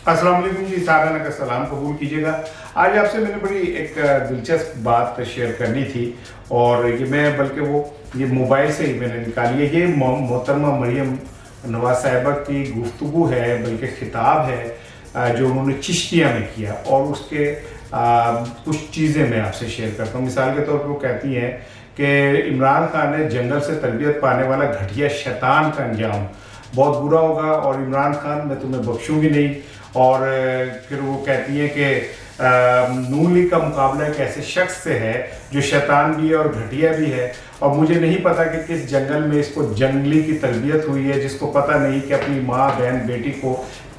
अस्सलाम वालेकुम जी, साराना का सलाम कबूल कीजिएगा। आज आपसे मैंने बड़ी एक दिलचस्प बात शेयर करनी थी, और ये मैं बल्कि वो ये मोबाइल से ही मैंने निकाली है। ये मोहतरमा मरियम नवाज साहिबा की गुफ्तगू है, बल्कि खिताब है जो उन्होंने चिश्तिया में किया, और उसके कुछ चीज़ें मैं आपसे शेयर करता हूँ। मिसाल के तौर पर वो कहती हैं कि इमरान खान ने जंगल से तरबियत पाने वाला घटिया शैतान का अंजाम बहुत बुरा होगा, और इमरान खान मैं तुम्हें बख्शूंगी नहीं। और फिर वो कहती है कि नून लीग का मुकाबला एक ऐसे शख्स से है जो शैतान भी है और घटिया भी है, और मुझे नहीं पता कि किस जंगल में इसको जंगली की तरबियत हुई है, जिसको पता नहीं कि अपनी माँ बहन बेटी को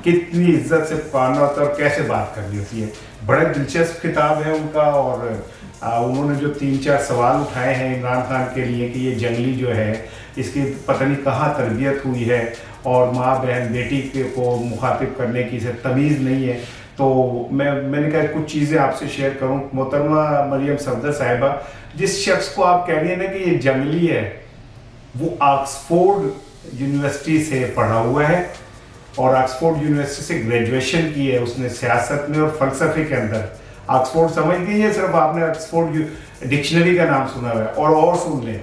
कितनी इज्जत से पुकारना होता है और कैसे बात करनी होती है। बड़ा दिलचस्प किताब है उनका, और उन्होंने जो 3-4 सवाल उठाए हैं इमरान खान के लिए कि ये जंगली जो है इसकी पता नहीं कहाँ तरबियत हुई है, और माँ बहन बेटी को मुखातिब करने की इसे तमीज़ नहीं है। तो मैंने कहा कुछ चीज़ें आपसे शेयर करूं। मोहतरमा मरियम सफदर साहिबा, जिस शख्स को आप कह रही हैं ना कि ये जंगली है, वो ऑक्सफोर्ड यूनिवर्सिटी से पढ़ा हुआ है, और ऑक्सफोर्ड यूनिवर्सिटी से ग्रेजुएशन की है उसने सियासत में और फ़लसफ़े के अंदर। ऑक्सफोर्ड समझ लीजिए, सिर्फ आपने ऑक्सफोर्ड डिक्शनरी का नाम सुना हुआ है। और सुन लें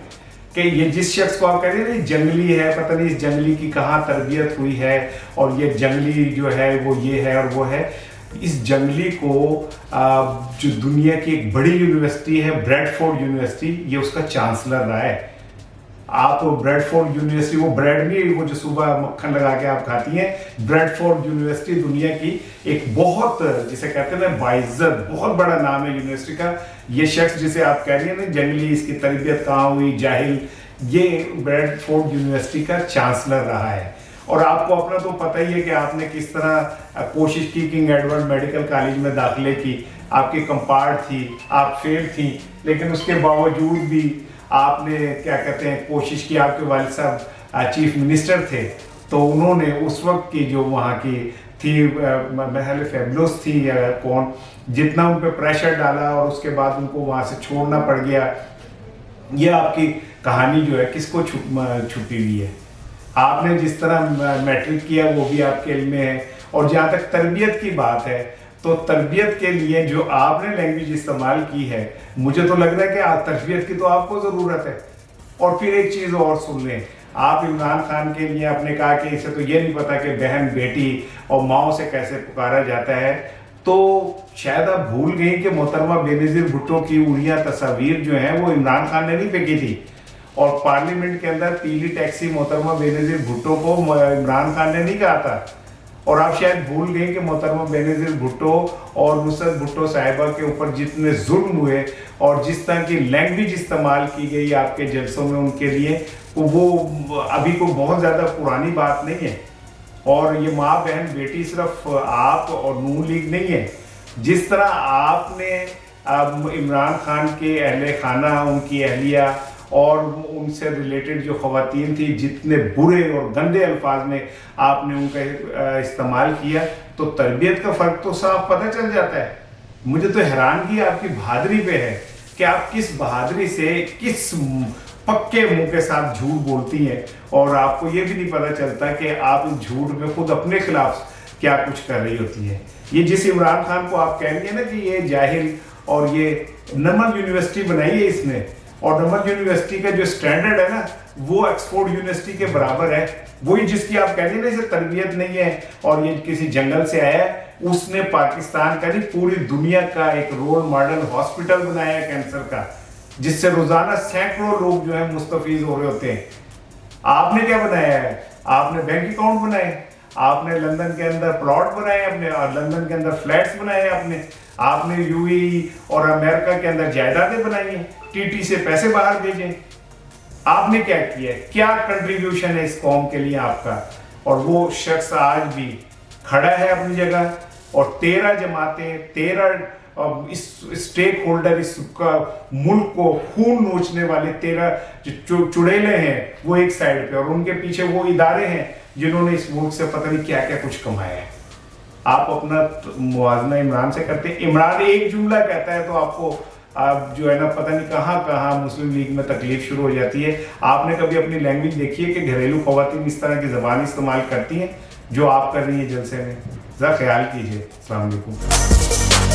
कि ये जिस शख्स को आप कह रहे हैं जंगली है, पता नहीं इस जंगली की कहाँ तरबियत हुई है, और ये जंगली जो है वो ये है और वो है। इस जंगली को जो दुनिया की एक बड़ी यूनिवर्सिटी है ब्रैडफोर्ड यूनिवर्सिटी, ये उसका चांसलर रहा है। आप ब्रैडफोर्ड यूनिवर्सिटी, वो ब्रेड नहीं, वो जो सुबह मक्खन लगा के आप खाती हैं, ब्रैडफोर्ड यूनिवर्सिटी दुनिया की एक बहुत, जिसे कहते हैं ना बाइज्जत, बहुत बड़ा नाम है यूनिवर्सिटी का। ये शख्स जिसे आप कह रही हैं ना जंगली, इसकी तरबियत कहाँ हुई, जाहिल, ये ब्रैडफोर्ड यूनिवर्सिटी का चांसलर रहा है। और आपको अपना तो पता ही है कि आपने किस तरह कोशिश की किंग एडवर्ड मेडिकल कॉलेज में दाखिले की, आपकी कंपार्ट थी, आप फेल थी, लेकिन उसके बावजूद भी आपने क्या कहते हैं कोशिश की। आपके वालिद साहब चीफ मिनिस्टर थे, तो उन्होंने उस वक्त की जो वहाँ की थी महल फेबुलस थी या कौन, जितना उन पर प्रेशर डाला और उसके बाद उनको वहाँ से छोड़ना पड़ गया। ये आपकी कहानी जो है किसको छुपी हुई है। आपने जिस तरह मैट्रिक किया वो भी आपके इल्म में है। और जहाँ तक तरबियत की बात है, तो तरबियत के लिए जो आपने लैंग्वेज इस्तेमाल की है, मुझे तो लग रहा है कि तरबियत की तो आपको ज़रूरत है। और फिर एक चीज़ और सुन लें, आप इमरान खान के लिए आपने कहा कि इसे तो ये नहीं पता कि बहन बेटी और माओ से कैसे पुकारा जाता है। तो शायद आप भूल गई कि मोहतरमा बेनज़ीर भुट्टो की उड़िया तस्वीर जो है वो इमरान खान ने नहीं फेंकी थी, और पार्लियामेंट के अंदर पीली टैक्सी मोहतरमा बेनज़ीर भुट्टो को इमरान खान ने नहीं कहा था। और आप शायद भूल गए कि मोहतरमा बेनज़ीर भुट्टो और नुसरत भुट्टो साहिबा के ऊपर जितने जुल्म हुए और जिस तरह की लैंग्वेज इस्तेमाल की गई आपके जलसों में उनके लिए, वो अभी कोई बहुत ज़्यादा पुरानी बात नहीं है। और ये माँ बहन बेटी सिर्फ आप और नून लीग नहीं है। जिस तरह आपने इमरान खान के अहले खाना, उनकी अहलिया और उनसे रिलेटेड जो ख़वातीन थी, जितने बुरे और गंदे अल्फाज में आपने उनका इस्तेमाल किया, तो तरबियत का फ़र्क तो साफ पता चल जाता है। मुझे तो हैरानगी आपकी बहादुरी पे है कि आप किस बहादुरी से, किस पक्के मुंह के साथ झूठ बोलती हैं, और आपको ये भी नहीं पता चलता कि आप इस झूठ में खुद अपने खिलाफ क्या कुछ कर रही होती है। ये जिस इमरान खान को आप कह रही है ना कि ये जाहिल, और ये नमक यूनिवर्सिटी बनाई है इसने, और नमक यूनिवर्सिटी का जो स्टैंडर्ड है ना वो ऑक्सफोर्ड यूनिवर्सिटी के बराबर है। वही जिसकी आप कह रही है ना इसे तरबियत नहीं है और ये किसी जंगल से आया है, उसने पाकिस्तान का नहीं पूरी दुनिया का एक रोल मॉडल हॉस्पिटल बनाया है कैंसर का, जिससे रोजाना सैकड़ों लोग जो है मुस्तफीज हो रहे होते हैं। आपने क्या बनाया है? आपने बैंक अकाउंट बनाए, आपने लंदन के अंदर प्लॉट बनाए अपने, और लंदन के अंदर फ्लैट्स बनाए आपने यूएई और अमेरिका के अंदर जायदादें बनाई हैं, टीटी से पैसे बाहर भेजे। आपने क्या किया है? क्या कंट्रीब्यूशन है इस कौम के लिए आपका? और वो शख्स आज भी खड़ा है अपनी जगह, और 13 जमातें, 13 इस स्टेक होल्डर, इसका मुल्क को खून नोचने वाले 13 जो चुड़ैले हैं वो एक साइड पे, और उनके पीछे वो इदारे हैं जिन्होंने इस मुल्क से पता नहीं क्या क्या कुछ कमाया है। आप अपना मुवाजना इमरान से करते हैं। इमरान एक जुमला कहता है तो आपको आप जो है ना पता नहीं कहाँ कहाँ मुस्लिम लीग में तकलीफ शुरू हो जाती है। आपने कभी अपनी लैंग्वेज देखी है कि घरेलू खवातीन इस तरह की ज़बान इस्तेमाल करती हैं जो आप कर रही है जलसे में? ذرا خیال کیجیے. السلام علیکم.